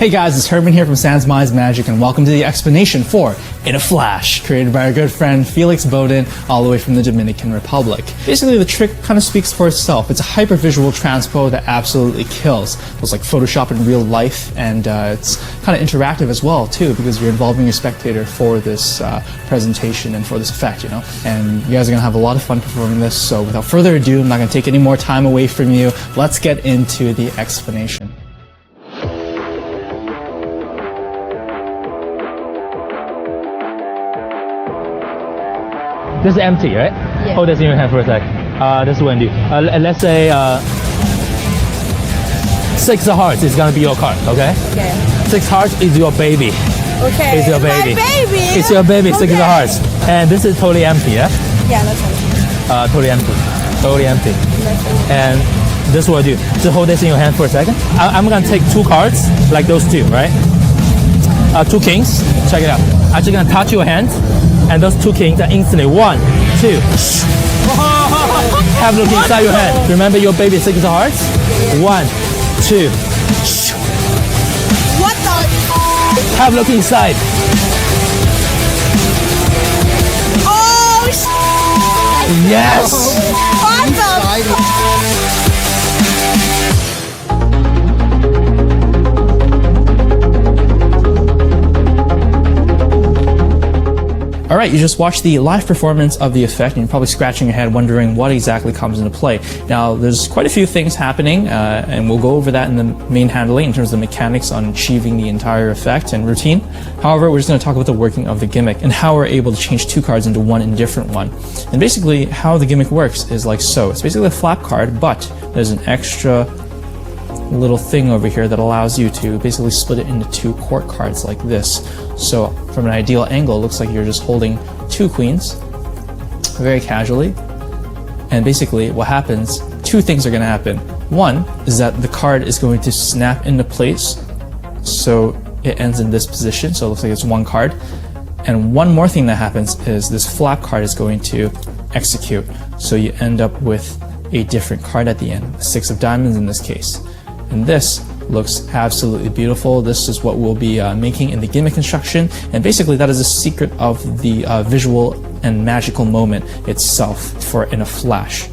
Hey guys, it's Herman here from Sans Minds Magic, and welcome to the explanation for In a Flash, created by our good friend Felix Bodden, all the way from the Dominican Republic. Basically, the trick kind of speaks for itself. It's a hyper-visual transpo that absolutely kills. It's like Photoshop in real life, and it's kind of interactive as well, too, because you're involving your spectator for this presentation and for this effect, you know? And you guys are going to have a lot of fun performing this, so without further ado, I'm not going to take any more time away from you. Let's get into the explanation. This is empty, right? Yeah. Hold this in your hand for a sec. This is what I do. Let's say 6 of hearts is gonna be your card, okay? Okay. 6 hearts is your baby. Okay. It's your baby. My baby. It's your baby. 6 of Okay. hearts. And this is totally empty, yeah? Yeah, that's right. Totally empty. Totally empty. And this is what I do. Just hold this in your hand for a second. I'm gonna take 2 cards, like those 2, right? 2 kings. Check it out. I'm just gonna touch your hand. And those 2 kings are instantly 1, 2. Have a look inside your head. Remember your baby 6 of hearts? 1, 2. What the? Have a look inside. Oh, Yes! what the? Alright, you just watched the live performance of the effect, and you're probably scratching your head wondering what exactly comes into play. Now, there's quite a few things happening, and we'll go over that in the main handling in terms of the mechanics on achieving the entire effect and routine. However, we're just going to talk about the working of the gimmick and how we're able to change 2 cards into one indifferent one. And basically, how the gimmick works is like so. It's basically a flap card, but there's an extra little thing over here that allows you to basically split it into 2 court cards like this. So from an ideal angle, it looks like you're just holding 2 queens very casually. And basically what happens, 2 things are going to happen. One is that the card is going to snap into place, so it ends in this position, so it looks like it's 1 card. And one more thing that happens is this flap card is going to execute, so you end up with a different card at the end, a 6 of diamonds in this case. And this looks absolutely beautiful. This is what we'll be making in the gimmick construction, and basically that is the secret of the visual and magical moment itself for In a Flash.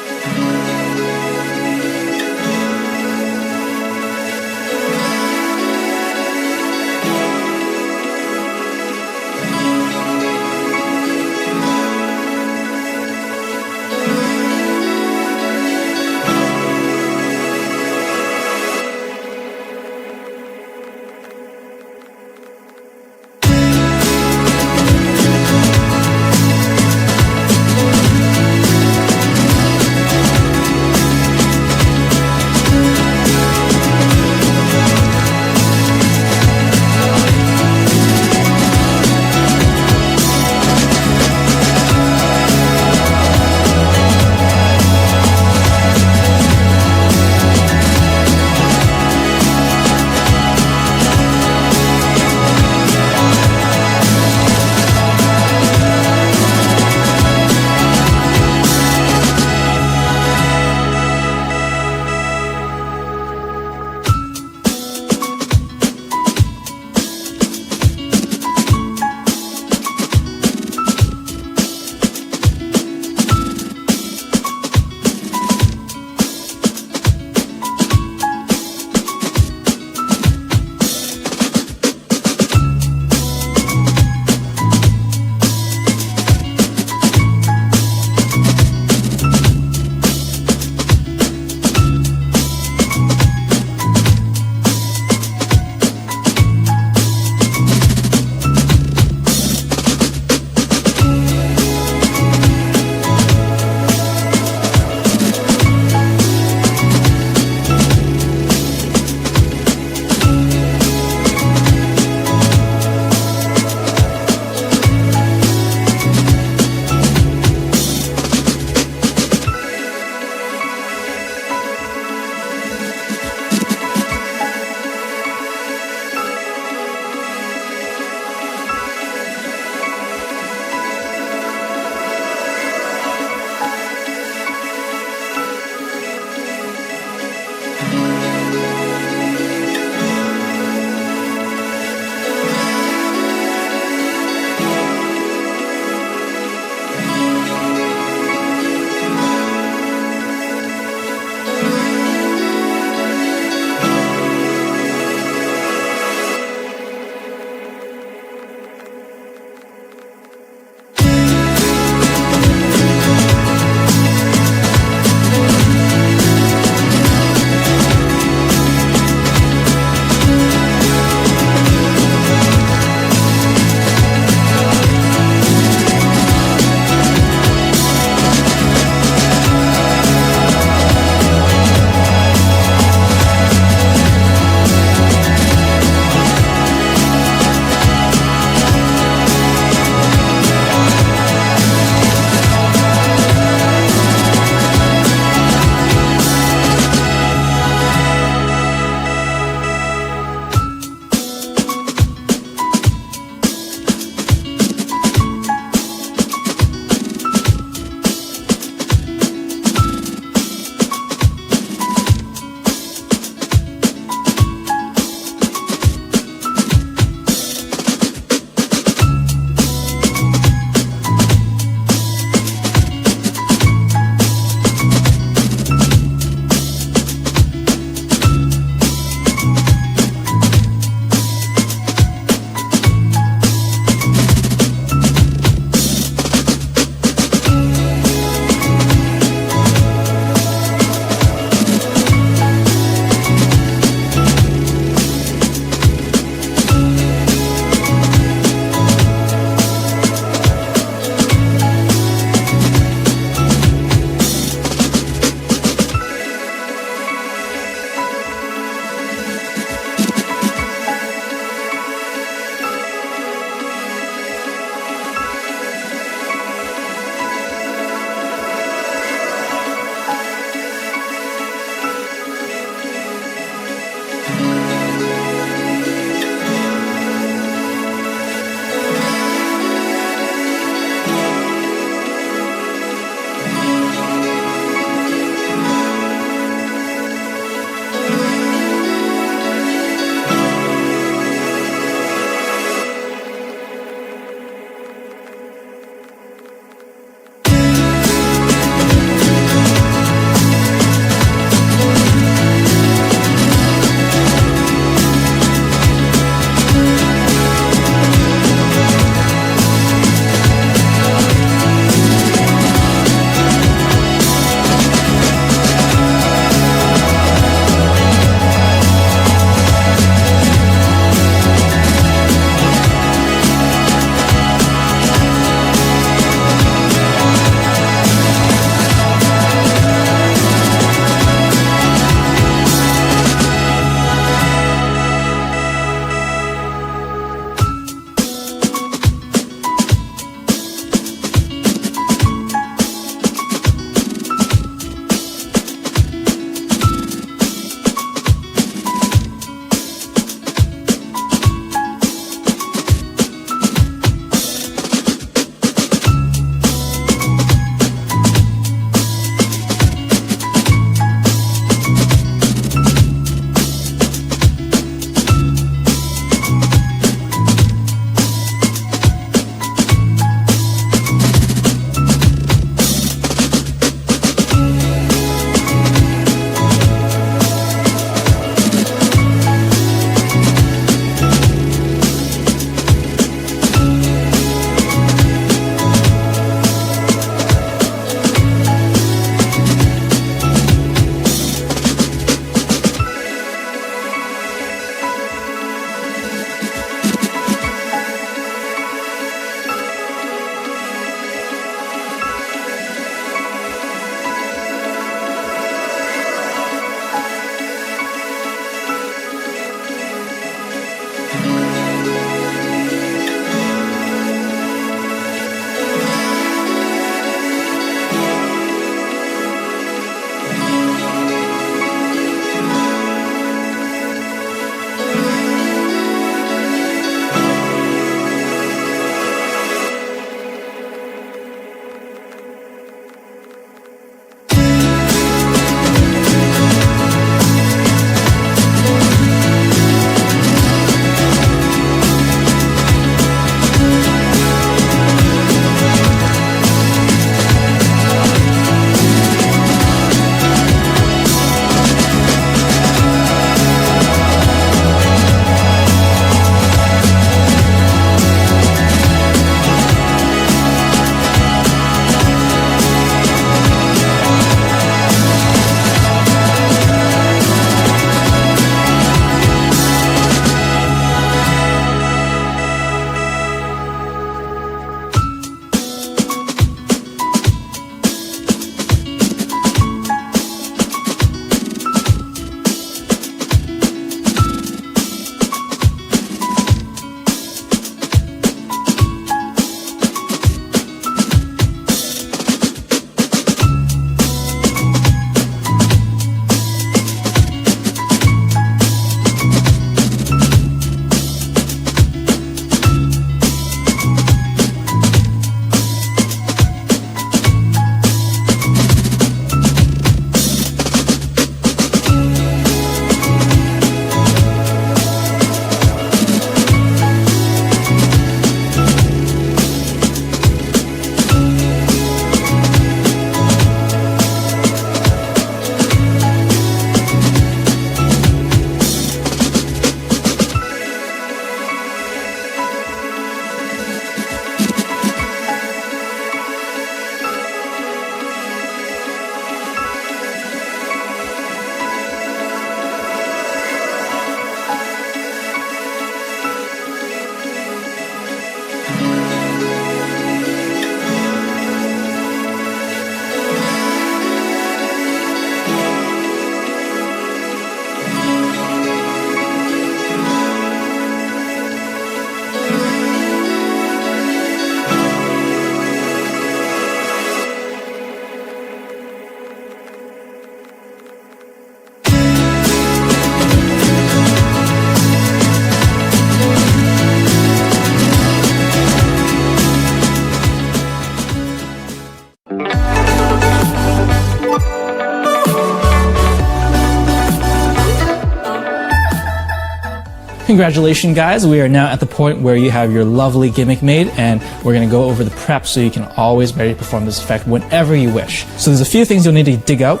Congratulations, guys. We are now at the point where you have your lovely gimmick made, and we're going to go over the prep so you can always be ready to perform this effect whenever you wish. So there's a few things you'll need to dig out.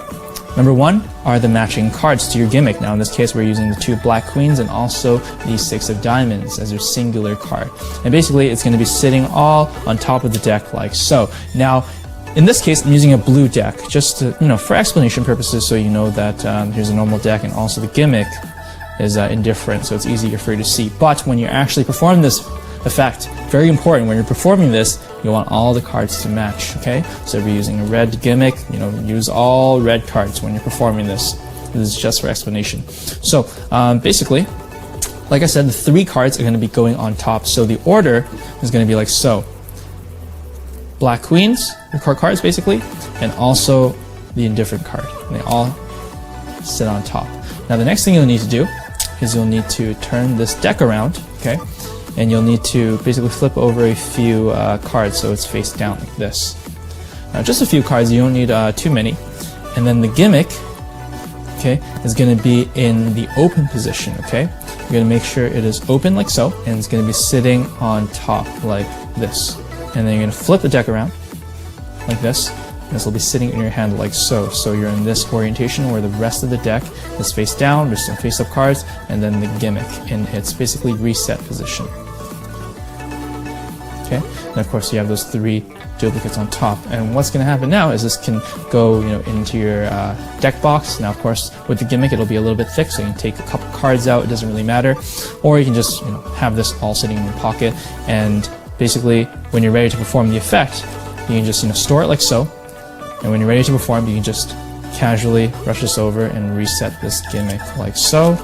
Number one are the matching cards to your gimmick. Now in this case, we're using the 2 black queens and also the 6 of diamonds as your singular card. And basically, it's going to be sitting all on top of the deck like so. Now, in this case, I'm using a blue deck just to, for explanation purposes, so you know that here's a normal deck and also the gimmick is indifferent, so it's easier for you to see. But when you're actually performing this effect, very important, when you're performing this, you want all the cards to match, okay? So if you're using a red gimmick, use all red cards when you're performing this. This is just for explanation. So basically, like I said, the 3 cards are going to be going on top. So the order is going to be like so. Black queens, the cards basically, and also the indifferent card. And they all sit on top. Now the next thing you'll need to do is you'll need to turn this deck around, okay? And you'll need to basically flip over a few cards so it's face down like this. Now just a few cards, you don't need too many. And then the gimmick, okay, is going to be in the open position, okay? You're going to make sure it is open like so, and it's going to be sitting on top like this. And then you're going to flip the deck around like this. This will be sitting in your hand like so. So you're in this orientation where the rest of the deck is face down, there's some face up cards, and then the gimmick in its basically reset position. Okay, and of course you have those 3 duplicates on top. And what's going to happen now is this can go into your deck box. Now of course with the gimmick it'll be a little bit thick, so you can take a couple cards out, it doesn't really matter. Or you can just have this all sitting in your pocket, and basically when you're ready to perform the effect, you can just store it like so. And when you're ready to perform, you can just casually brush this over and reset this gimmick like so.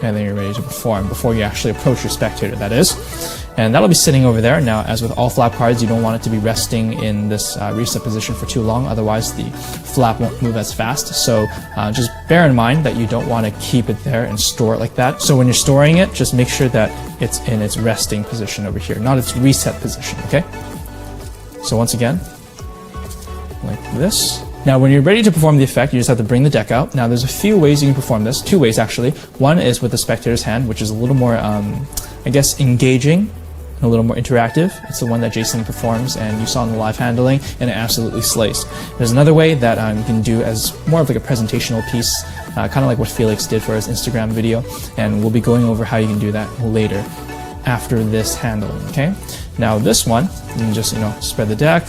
And then you're ready to perform before you actually approach your spectator, that is. And that'll be sitting over there. Now, as with all flap cards, you don't want it to be resting in this reset position for too long, otherwise the flap won't move as fast. So just bear in mind that you don't want to keep it there and store it like that. So when you're storing it, just make sure that it's in its resting position over here, not its reset position, okay? So once again, like this. Now when you're ready to perform the effect, you just have to bring the deck out. Now there's a few ways you can perform this, 2 ways actually. One is with the spectator's hand, which is a little more, I guess, engaging and a little more interactive. It's the one that Jason performs and you saw in the live handling, and it absolutely slays. There's another way that you can do as more of like a presentational piece, kind of like what Felix did for his Instagram video, and we'll be going over how you can do that later after this handling, okay? Now this one, you can just, spread the deck,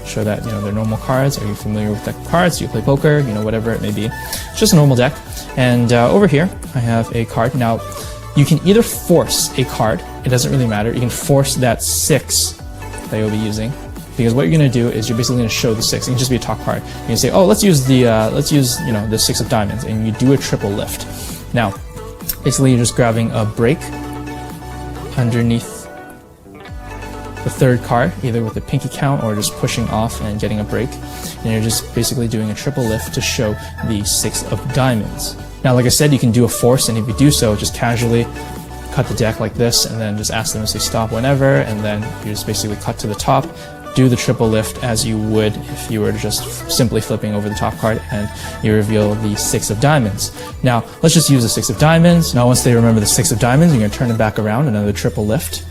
show that they're normal cards. Are you familiar with deck of cards? Do you play poker? Whatever it may be. It's just a normal deck. And over here I have a card. Now you can either force a card, it doesn't really matter. You can force that 6 that you'll be using, because what you're going to do is you're basically going to show the 6. It can just be a top card. You can say, oh, let's use the the 6 of diamonds, and you do a triple lift. Now basically you're just grabbing a break underneath the 3rd card, either with a pinky count or just pushing off and getting a break, and you're just basically doing a triple lift to show the 6 of diamonds. Now like I said, you can do a force, and if you do so, just casually cut the deck like this and then just ask them to say stop whenever, and then you just basically cut to the top, do the triple lift as you would if you were just simply flipping over the top card, and you reveal the 6 of diamonds. Now let's just use the 6 of diamonds. Now once they remember the 6 of diamonds, you're going to turn it back around, another triple lift.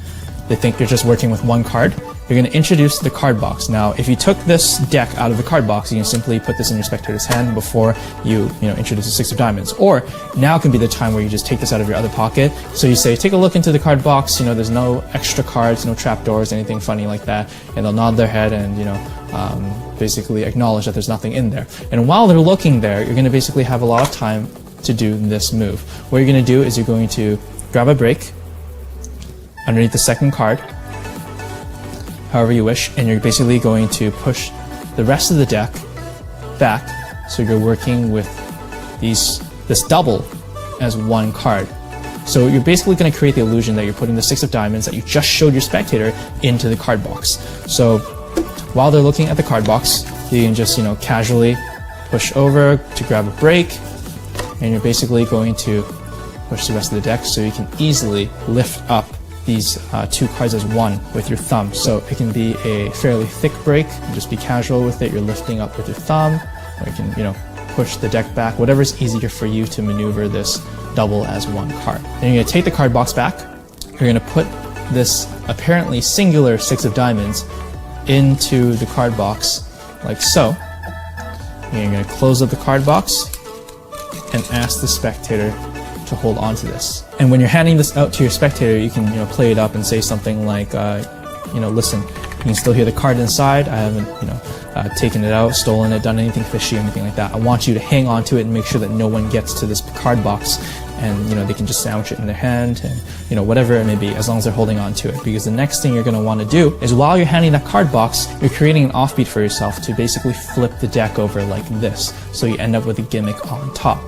They think you're just working with one card. You're going to introduce the card box. Now, if you took this deck out of the card box, you can simply put this in your spectator's hand before you introduce the 6 of diamonds. Or now can be the time where you just take this out of your other pocket. So you say, take a look into the card box. There's no extra cards, no trapdoors, anything funny like that. And they'll nod their head and basically acknowledge that there's nothing in there. And while they're looking there, you're going to basically have a lot of time to do this move. What you're going to do is you're going to grab a break underneath the 2nd card, however you wish, and you're basically going to push the rest of the deck back, so you're working with this double as one card. So you're basically going to create the illusion that you're putting the 6 of diamonds that you just showed your spectator into the card box. So while they're looking at the card box, you can just casually push over to grab a break, and you're basically going to push the rest of the deck so you can easily lift up these 2 cards as one with your thumb. So it can be a fairly thick break, just be casual with it, you're lifting up with your thumb, or you can push the deck back, whatever's easier for you to maneuver this double as one card. Then you're going to take the card box back. You're going to put this apparently singular 6 of diamonds into the card box like so. And you're going to close up the card box and ask the spectator to hold on to this. And when you're handing this out to your spectator, you can play it up and say something like, listen, you can still hear the card inside. I haven't taken it out, stolen it, done anything fishy or anything like that. I want you to hang on to it and make sure that no one gets to this card box, and they can just sandwich it in their hand, and whatever it may be, as long as they're holding on to it. Because the next thing you're going to want to do is, while you're handing that card box, you're creating an offbeat for yourself to basically flip the deck over like this, so you end up with a gimmick on top.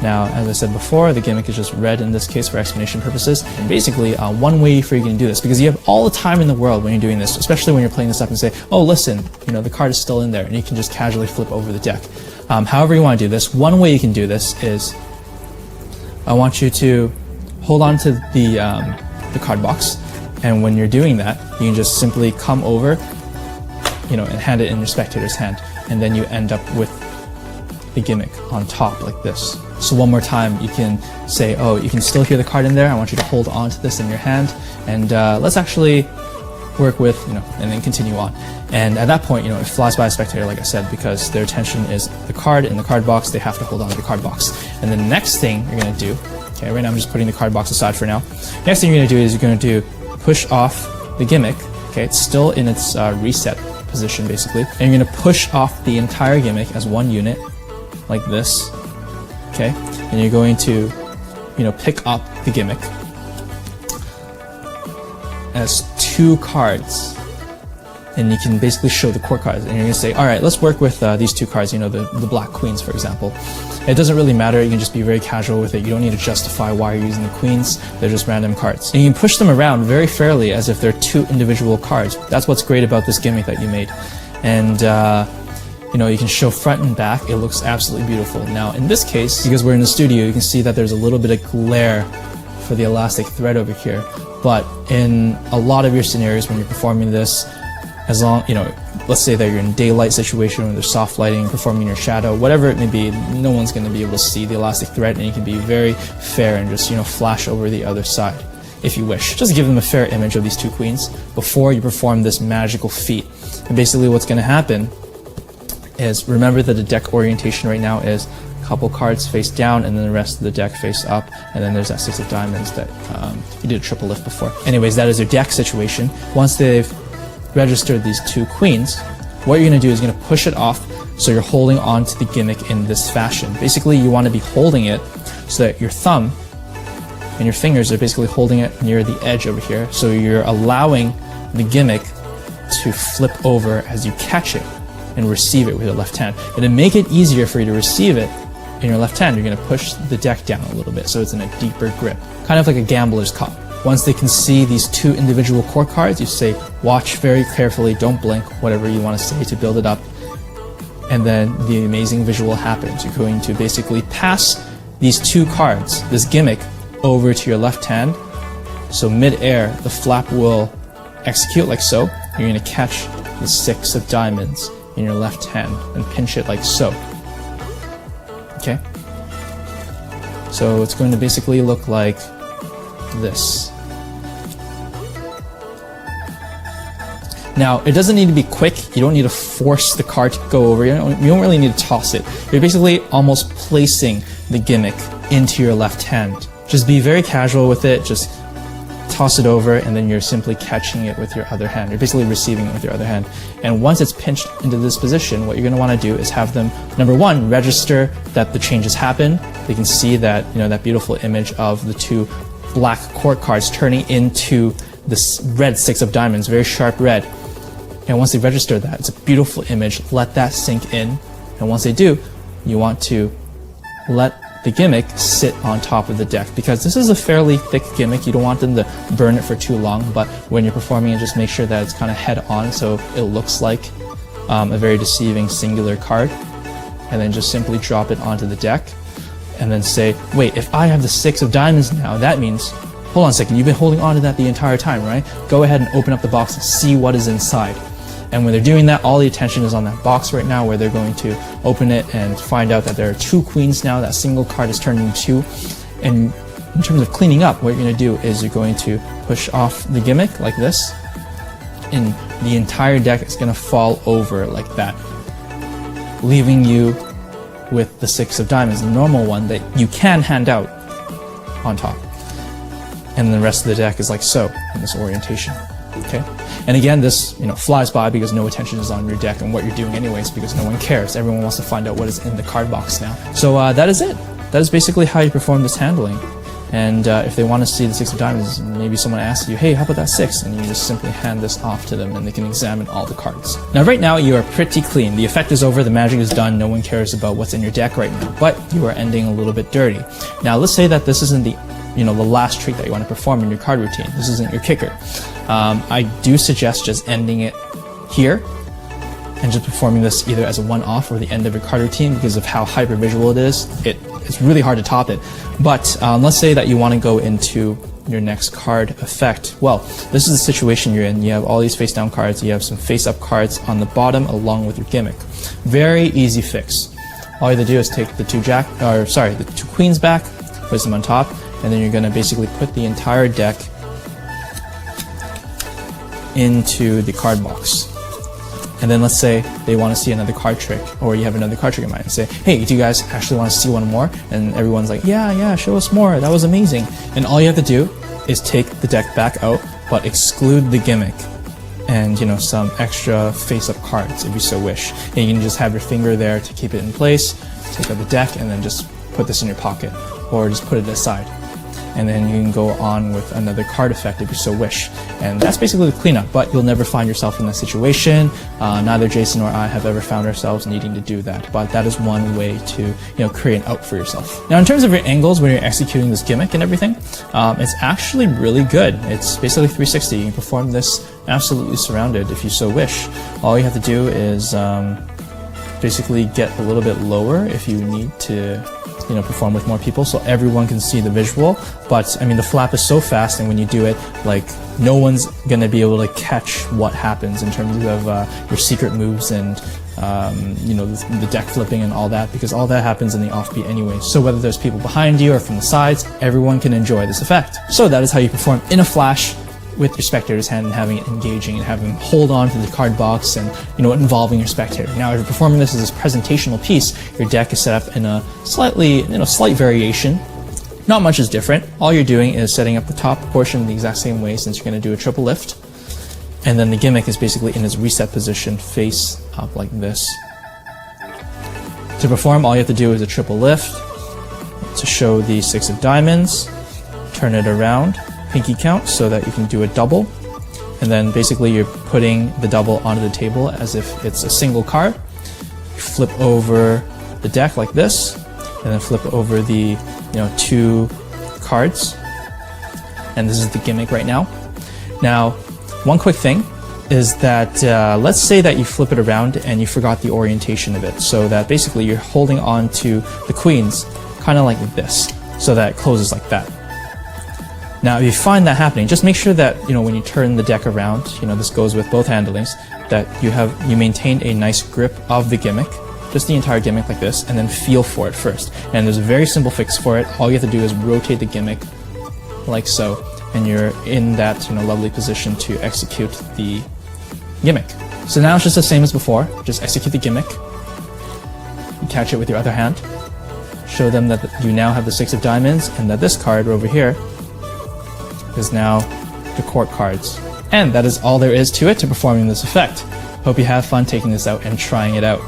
Now, as I said before, the gimmick is just red in this case for explanation purposes. And basically, one way for you to do this, because you have all the time in the world when you're doing this, especially when you're playing this up and say, oh, listen, the card is still in there, and you can just casually flip over the deck. However you want to do this, one way you can do this is, I want you to hold on to the card box, and when you're doing that, you can just simply come over, and hand it in your spectator's hand, and then you end up with the gimmick on top like this. So one more time, you can say, oh, you can still hear the card in there. I want you to hold on to this in your hand, and let's actually work with, and then continue on. And at that point, it flies by a spectator, like I said, because their attention is the card in the card box. They have to hold on to the card box. And the next thing you're going to do, okay, right now I'm just putting the card box aside for now. Next thing you're going to do is you're going to push off the gimmick. Okay, it's still in its reset position, basically. And you're going to push off the entire gimmick as one unit, like this. Okay, and you're going to, pick up the gimmick as 2 cards, and you can basically show the court cards, and you're going to say, all right, let's work with these 2 cards, the black queens, for example. It doesn't really matter, you can just be very casual with it. You don't need to justify why you're using the queens. They're just random cards. And you can push them around very fairly as if they're 2 individual cards. That's what's great about this gimmick that you made. And you can show front and back. It looks absolutely beautiful. Now, in this case, because we're in the studio, you can see that there's a little bit of glare for the elastic thread over here. But in a lot of your scenarios when you're performing this, as long, let's say that you're in a daylight situation or there's soft lighting, performing in your shadow, whatever it may be, no one's going to be able to see the elastic thread, and you can be very fair and just, flash over the other side if you wish. Just give them a fair image of these 2 queens before you perform this magical feat. And basically what's going to happen is, remember that the deck orientation right now is a couple cards face down and then the rest of the deck face up, and then there's that 6 of diamonds that you did a triple lift before. Anyways, that is your deck situation. Once they've registered these 2 queens, what you're going to do is you're going to push it off so you're holding on to the gimmick in this fashion. Basically, you want to be holding it so that your thumb and your fingers are basically holding it near the edge over here, so you're allowing the gimmick to flip over as you catch it and receive it with your left hand. And to make it easier for you to receive it in your left hand, you're going to push the deck down a little bit so it's in a deeper grip, kind of like a gambler's cup. Once they can see these 2 individual court cards, you say, watch very carefully, don't blink, whatever you want to say to build it up. And then the amazing visual happens. You're going to basically pass these 2 cards, this gimmick, over to your left hand. So mid-air, the flap will execute like so. You're going to catch the 6 of diamonds in your left hand and pinch it like so. Okay? So it's going to basically look like this. Now, it doesn't need to be quick. You don't need to force the card to go over. You don't really need to toss it. You're basically almost placing the gimmick into your left hand. Just be very casual with it. Just toss it over, and then you're simply catching it with your other hand. You're basically receiving it with your other hand. And once it's pinched into this position, what you're going to want to do is have them, number 1, register that the changes happen. They can see that, that beautiful image of the 2 black court cards turning into this red 6 of diamonds, very sharp red. And once they register that, it's a beautiful image. Let that sink in. And once they do, you want to let the gimmick sit on top of the deck, because this is a fairly thick gimmick. You don't want them to burn it for too long, but when you're performing it, just make sure that it's kind of head on so it looks like a very deceiving singular card, and then just simply drop it onto the deck and then say, wait, if I have the 6 of diamonds now, that means, hold on a second, you've been holding on to that the entire time, right? Go ahead and open up the box and see what is inside. And when they're doing that, all the attention is on that box right now, where they're going to open it and find out that there are 2 queens now. That single card is turned into 2. And in terms of cleaning up, what you're going to do is you're going to push off the gimmick like this, and the entire deck is going to fall over like that, leaving you with the 6 of diamonds, the normal one that you can hand out on top. And the rest of the deck is like so, in this orientation. Okay? And again, this flies by because no attention is on your deck and what you're doing anyways, because no one cares. Everyone wants to find out what is in the card box now. So that is it. That is basically how you perform this handling. And if they want to see the 6 of diamonds, maybe someone asks you, hey, how about that 6? And you just simply hand this off to them and they can examine all the cards. Now right now you are pretty clean. The effect is over, the magic is done, no one cares about what's in your deck right now, but you are ending a little bit dirty. Now let's say that this isn't the last trick that you want to perform in your card routine. This isn't your kicker. I do suggest just ending it here and just performing this either as a one-off or the end of your card routine because of how hyper-visual it is. It's really hard to top it. But let's say that you want to go into your next card effect. Well, this is the situation you're in. You have all these face-down cards. You have some face-up cards on the bottom along with your gimmick. Very easy fix. All you have to do is take the the 2 queens back, place them on top, and then you're going to basically put the entire deck into the card box. And then let's say they want to see another card trick, or you have another card trick in mind and say, hey, do you guys actually want to see one more? And everyone's like, yeah, show us more. That was amazing. And all you have to do is take the deck back out, but exclude the gimmick and some extra face-up cards if you so wish. And you can just have your finger there to keep it in place, take out the deck, and then just put this in your pocket, or just put it aside. And then you can go on with another card effect if you so wish. And that's basically the cleanup, but you'll never find yourself in that situation. Neither Jason or I have ever found ourselves needing to do that, but that is one way to create an out for yourself. Now in terms of your angles when you're executing this gimmick and everything, it's actually really good. It's basically 360. You can perform this absolutely surrounded if you so wish. All you have to do is basically get a little bit lower if you need to perform with more people so everyone can see the visual. But I mean, the flap is so fast, and when you do it, like, no one's gonna be able to catch what happens in terms of your secret moves and the deck flipping and all that, because all that happens in the offbeat anyway. So whether there's people behind you or from the sides, everyone can enjoy this effect. So that is how you perform in a flash with your spectator's hand and having it engaging and having them hold on to the card box and involving your spectator. Now if you're performing this as a presentational piece, your deck is set up in a slight variation. Not much is different. All you're doing is setting up the top portion the exact same way, since you're going to do a triple lift, and then the gimmick is basically in its reset position face up like this. To perform, all you have to do is a triple lift to show the 6 of diamonds, turn it around, pinky count, so that you can do a double, and then basically you're putting the double onto the table as if it's a single card. You flip over the deck like this, and then flip over the 2 cards, and this is the gimmick right now. Now, one quick thing is that let's say that you flip it around and you forgot the orientation of it, so that basically you're holding on to the queens kind of like this, so that it closes like that. Now, if you find that happening, just make sure that when you turn the deck around, this goes with both handlings, that you maintain a nice grip of the gimmick, just the entire gimmick like this, and then feel for it first. And there's a very simple fix for it. All you have to do is rotate the gimmick like so, and you're in that lovely position to execute the gimmick. So now it's just the same as before. Just execute the gimmick. You catch it with your other hand. Show them that you now have the 6 of diamonds, and that this card over here is now the court cards. And that is all there is to it to performing this effect. Hope you have fun taking this out and trying it out.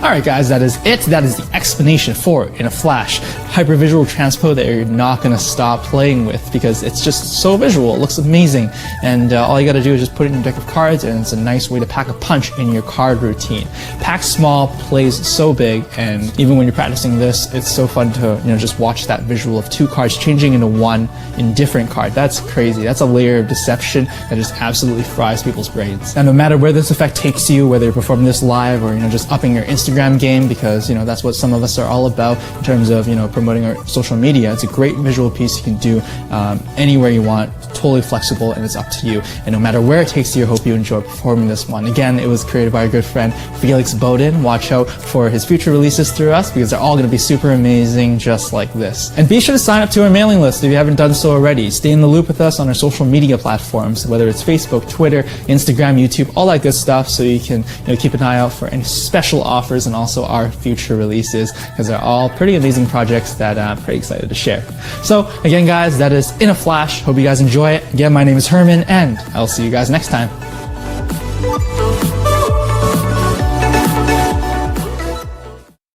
Alright guys, that is it. That is the explanation for In a Flash. Hypervisual transpo that you're not going to stop playing with because it's just so visual. It looks amazing. And all you got to do is just put it in your deck of cards, and it's a nice way to pack a punch in your card routine. Pack small, plays so big, and even when you're practicing this, it's so fun to just watch that visual of 2 cards changing into 1 indifferent card. That's crazy. That's a layer of deception that just absolutely fries people's brains. And no matter where this effect takes you, whether you're performing this live or just upping your Instagram game, because that's what some of us are all about in terms of promoting our social media, it's a great visual piece you can do anywhere you want. totally flexible and it's up to you. And no matter where it takes you, I hope you enjoy performing this one. Again, it was created by our good friend Felix Bodden. Watch out for his future releases through us because they're all going to be super amazing just like this. And be sure to sign up to our mailing list if you haven't done so already. Stay in the loop with us on our social media platforms, whether it's Facebook, Twitter, Instagram, YouTube, all that good stuff, so you can keep an eye out for any special offers and also our future releases, because they're all pretty amazing projects that I'm pretty excited to share. So again, guys, that is In a Flash. Hope you guys enjoy it. Again, my name is Herman, and I'll see you guys next time.